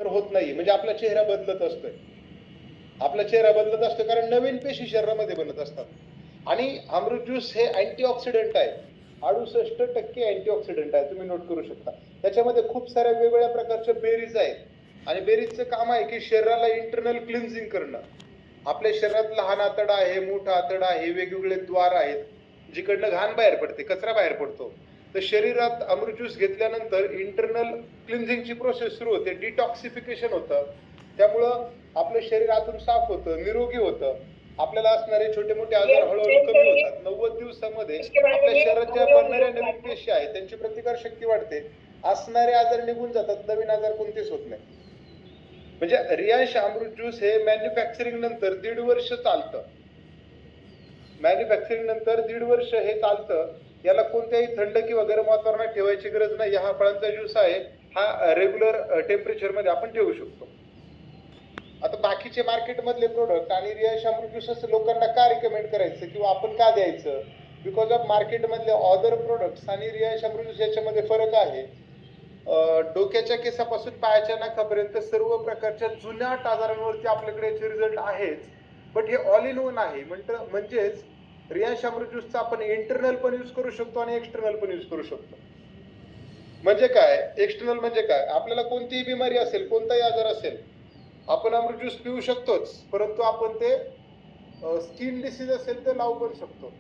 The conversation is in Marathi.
होत नाही, म्हणजे आपला चेहरा बदलत असतोय. आपला चेहरा बदलत असतो कारण नवीन पेशी शरीरामध्ये बनत असतात. आणि अमृत ज्यूस हे अँटीऑक्सिडंट आहे. 68% अँटीऑक्सिडंट आहे, तुम्ही नोट करू शकता. त्याच्यामध्ये खूप साऱ्या वेगवेगळ्या प्रकारच्या बेरीज आहेत आणि बेरीजचं काम आहे की शरीराला इंटरनल क्लिन्झिंग करणं. आपल्या शरीरात लहान आतडा आहे, मोठा आतडा आहे, वेगवेगळे द्वार आहेत जिकडनं घाण बाहेर पडते, कचरा बाहेर पडतो. तर शरीरात अमृत ज्यूस घेतल्यानंतर इंटरनल क्लिन्झिंगची प्रोसेस सुरू होते, डिटॉक्सिफिकेशन होतं. त्यामुळं आपलं शरीर आतून साफ होतं, निरोगी होतं. आपल्याला असणारे छोटे मोठे आजार हळूहळू कमी होतात. 90 दिवसामध्ये आपल्या शरीरात ज्या बनणाऱ्या नवीन पेशी आहेत त्यांची प्रतिकार शक्ती वाढते, असणारे आजार निघून जातात, नवीन आजार कोणतेच होत नाही. म्हणजे रियांश अमृत ज्यूस हे मॅन्युफॅक्चरिंग नंतर 1.5 वर्ष चालतं. मॅन्युफॅक्चरिंग नंतर 1.5 वर्ष हे चालतं. याला कोणत्याही थंड किंवा गरम वातावरणात ठेवायची गरज नाही. हा फळांचा ज्यूस आहे, हा रेग्युलर टेम्परेचरमध्ये आपण ठेवू शकतो. आता बाकीचे मार्केटमधले प्रोडक्ट आणि रियांश अमृत ज्यूस लोकांना का रिकमेंड करायचं किंवा आपण का द्यायचं? बिकॉज ऑफ मार्केटमधले अदर प्रोडक्ट्स आणि रियांश अमृत ज्यूस याच्यामध्ये फरक आहे. डोक्याच्या केसापासून पायाच्या नखापर्यंत सर्व प्रकारच्या जुन्याट आजारांवरती आपल्याकडे याचे रिझल्ट आहेच, बट हे ऑल इन वन आहे. म्हणजेच रियांश अमृत ज्यूसचा आपण इंटरनल पण यूज करू शकतो आणि एक्सटर्नल पण यूज करू शकतो. म्हणजे काय एक्सटर्नल म्हणजे काय? आपल्याला कोणतीही बिमारी असेल, कोणताही आजार असेल, आपण अमृत ज्यूस पिऊ शकतोच, परंतु आपण ते स्किन डिसीज असेल तर लावू पण शकतो.